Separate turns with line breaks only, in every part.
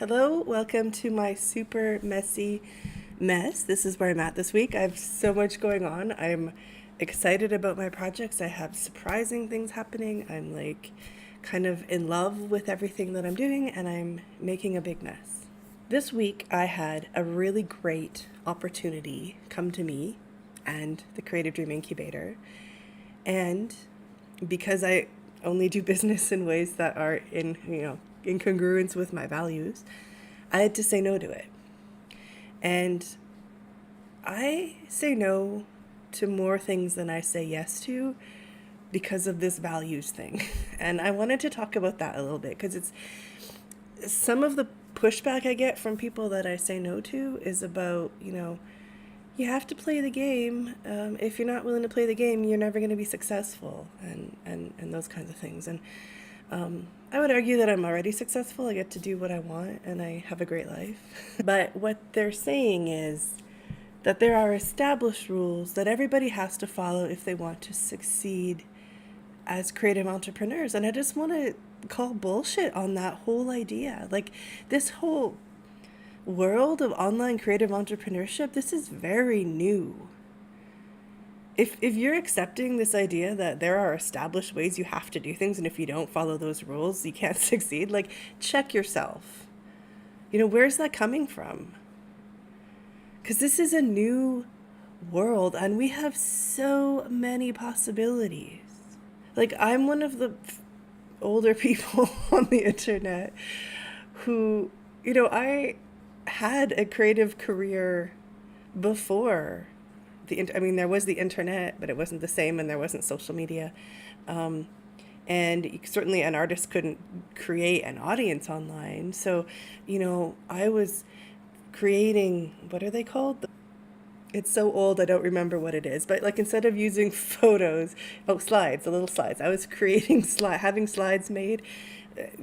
Hello, welcome to my super messy mess. This is where I'm at this week. I have so much going on. I'm excited about my projects. I have surprising things happening. I'm like kind of in love with everything that I'm doing, and I'm making a big mess. This week, I had a really great opportunity come to me and the Creative Dream Incubator. And because I only do business in ways that are in congruence with my values, I had to say no to it. And I say no to more things than I say yes to because of this values thing. And I wanted to talk about that a little bit because it's some of the pushback I get from people that I say no to is about, you have to play the game. If you're not willing to play the game, you're never going to be successful, and those kinds of things. And I would argue that I'm already successful. I get to do what I want, and I have a great life. But what they're saying is that there are established rules that everybody has to follow if they want to succeed as creative entrepreneurs. And I just want to call bullshit on that whole idea. Like, this whole world of online creative entrepreneurship, this is very new. If you're accepting this idea that there are established ways you have to do things, and if you don't follow those rules, you can't succeed, like, check yourself. Where's that coming from? Because this is a new world, and we have so many possibilities. Like, I'm one of the older people on the internet who, I had a creative career before there was the internet, but it wasn't the same, and there wasn't social media. And certainly an artist couldn't create an audience online. So, I was creating, what are they called? It's so old, I don't remember what it is. But like, instead of using photos, slides, the little slides, I was creating having slides made,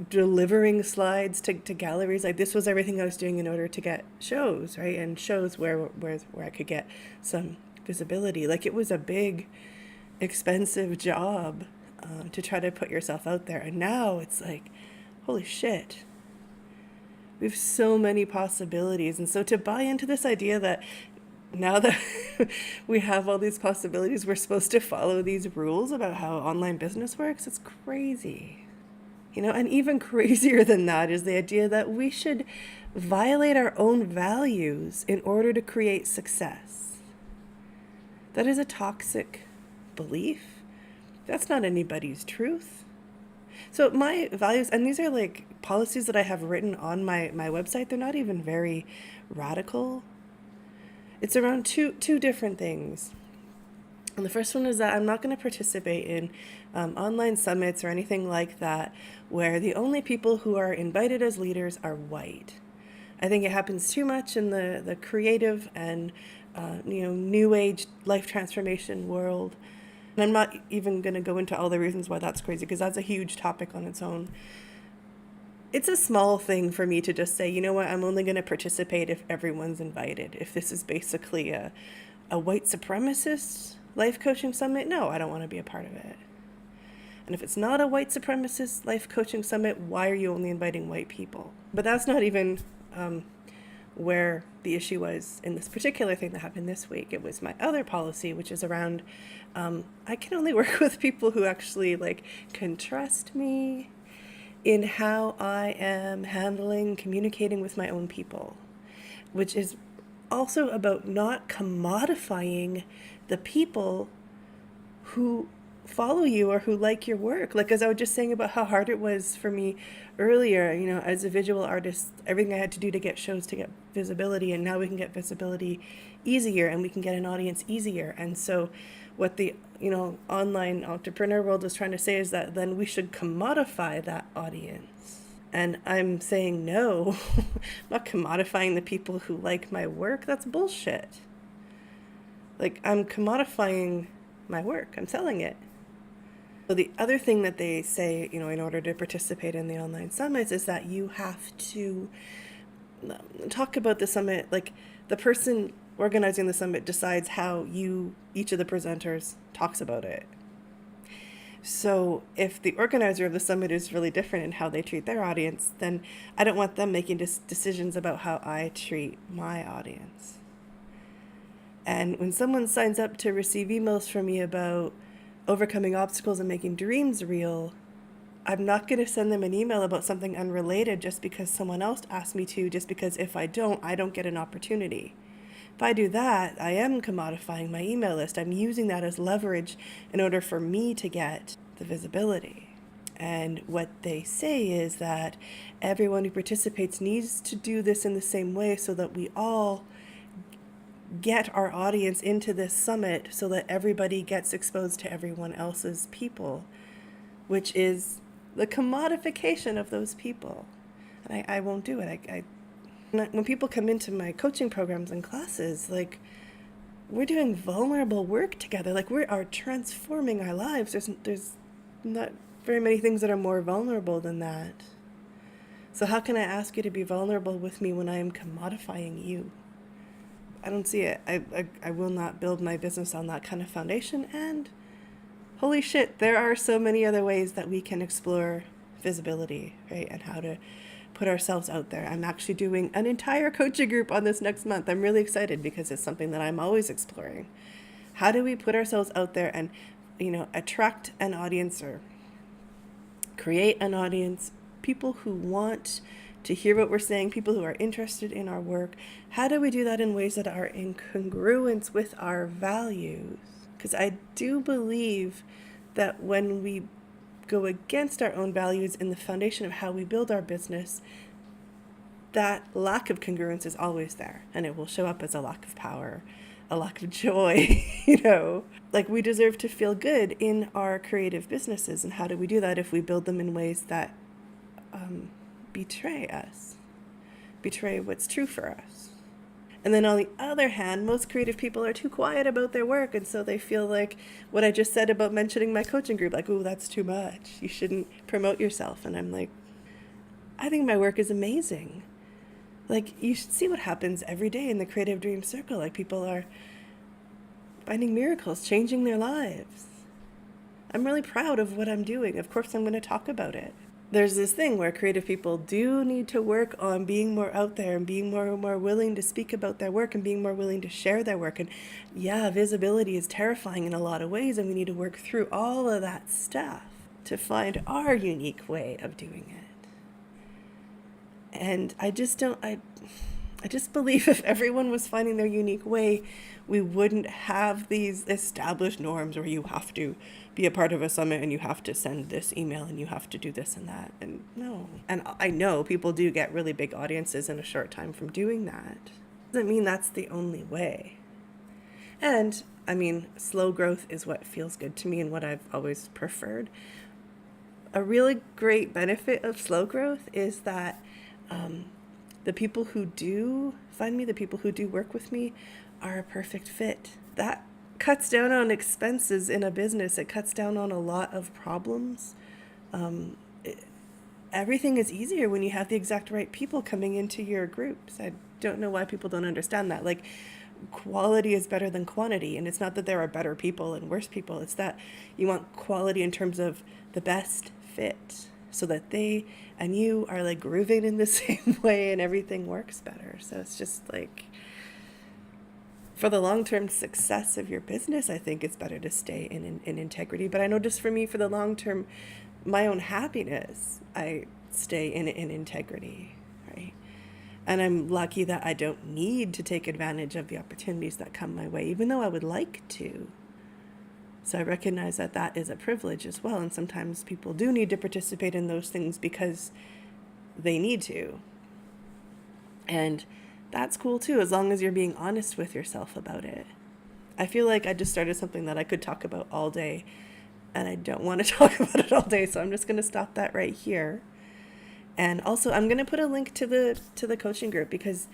delivering slides to galleries. Like, this was everything I was doing in order to get shows, right? And shows where I could get some visibility. Like, it was a big, expensive job to try to put yourself out there. And now it's like, holy shit. We have so many possibilities. And so to buy into this idea that now that we have all these possibilities, we're supposed to follow these rules about how online business works, it's crazy. And even crazier than that is the idea that we should violate our own values in order to create success. That is a toxic belief. That's not anybody's truth. So my values, and these are like policies that I have written on my website, they're not even very radical. It's around two different things. And the first one is that I'm not going to participate in online summits or anything like that where the only people who are invited as leaders are white. I think it happens too much in the creative and new age life transformation world. And I'm not even going to go into all the reasons why that's crazy, because that's a huge topic on its own. It's a small thing for me to just say, you know what, I'm only going to participate if everyone's invited. If this is basically a white supremacist life coaching summit, no, I don't want to be a part of it. And if it's not a white supremacist life coaching summit, why are you only inviting white people? But that's not even where the issue was in this particular thing that happened this week. It was my other policy, which is around I can only work with people who actually can trust me in how I am communicating with my own people, which is also about not commodifying the people who follow you or who like your work. Like, as I was just saying about how hard it was for me earlier, as a visual artist, everything I had to do to get shows, to get visibility, and now we can get visibility easier and we can get an audience easier. And so what the online entrepreneur world was trying to say is that then we should commodify that audience. And I'm saying no. I'm not commodifying the people who like my work. That's bullshit. Like, I'm commodifying my work. I'm selling it. So the other thing that they say, in order to participate in the online summits, is that you have to talk about the summit. Like, the person organizing the summit decides how each of the presenters talks about it. So if the organizer of the summit is really different in how they treat their audience, then I don't want them making decisions about how I treat my audience. And when someone signs up to receive emails from me about overcoming obstacles and making dreams real, I'm not going to send them an email about something unrelated just because someone else asked me to, just because if I don't get an opportunity. If I do that, I am commodifying my email list. I'm using that as leverage in order for me to get the visibility. And what they say is that everyone who participates needs to do this in the same way so that we all get our audience into this summit so that everybody gets exposed to everyone else's people, which is the commodification of those people. And I won't do it. When people come into my coaching programs and classes, like, we're doing vulnerable work together. Like, we are transforming our lives. There's not very many things that are more vulnerable than that. So how can I ask you to be vulnerable with me when I am commodifying you? I don't see it. I will not build my business on that kind of foundation. And holy shit, there are so many other ways that we can explore visibility, right? And how to put ourselves out there. I'm actually doing an entire coaching group on this next month. I'm really excited because it's something that I'm always exploring. How do we put ourselves out there and, attract an audience or create an audience, people who want to hear what we're saying, people who are interested in our work? How do we do that in ways that are in congruence with our values? Because I do believe that when we go against our own values in the foundation of how we build our business, that lack of congruence is always there, and it will show up as a lack of power, a lack of joy. Like, we deserve to feel good in our creative businesses. And how do we do that if we build them in ways that betray us, betray what's true for us? And then on the other hand, most creative people are too quiet about their work. And so they feel like what I just said about mentioning my coaching group, like, ooh, that's too much. You shouldn't promote yourself. And I'm like, I think my work is amazing. Like, you should see what happens every day in the Creative Dream Circle. Like, people are finding miracles, changing their lives. I'm really proud of what I'm doing. Of course, I'm going to talk about it. There's this thing where creative people do need to work on being more out there and being more and more willing to speak about their work and being more willing to share their work. And yeah, visibility is terrifying in a lot of ways, and we need to work through all of that stuff to find our unique way of doing it. And I just believe if everyone was finding their unique way, we wouldn't have these established norms where you have to be a part of a summit and you have to send this email and you have to do this and that. And no. And I know people do get really big audiences in a short time from doing that. Doesn't mean that's the only way. And slow growth is what feels good to me and what I've always preferred. A really great benefit of slow growth is that the people who do find me, the people who do work with me, are a perfect fit. That cuts down on expenses in a business. It cuts down on a lot of problems. Everything is easier when you have the exact right people coming into your groups. I don't know why people don't understand that. Like, quality is better than quantity. And it's not that there are better people and worse people. It's that you want quality in terms of the best fit, so that they and you are like grooving in the same way and everything works better. So it's just like, for the long-term success of your business, I think it's better to stay in integrity. But I know just for me, for the long-term, my own happiness, I stay in integrity, right? And I'm lucky that I don't need to take advantage of the opportunities that come my way, even though I would like to. So I recognize that that is a privilege as well. And sometimes people do need to participate in those things because they need to. And that's cool too, as long as you're being honest with yourself about it. I feel like I just started something that I could talk about all day, and I don't want to talk about it all day. So I'm just going to stop that right here. And also, I'm going to put a link to the coaching group, because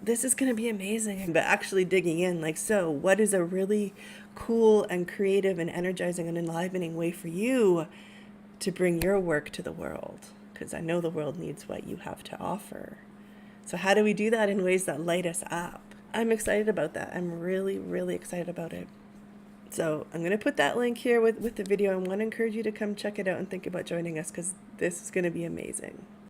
this is going to be amazing. But actually digging in, like, so what is a really cool and creative and energizing and enlivening way for you to bring your work to the world? Because I know the world needs what you have to offer. So how do we do that in ways that light us up? I'm excited about that. I'm really, really excited about it. So I'm going to put that link here with the video. I want to encourage you to come check it out and think about joining us because this is going to be amazing.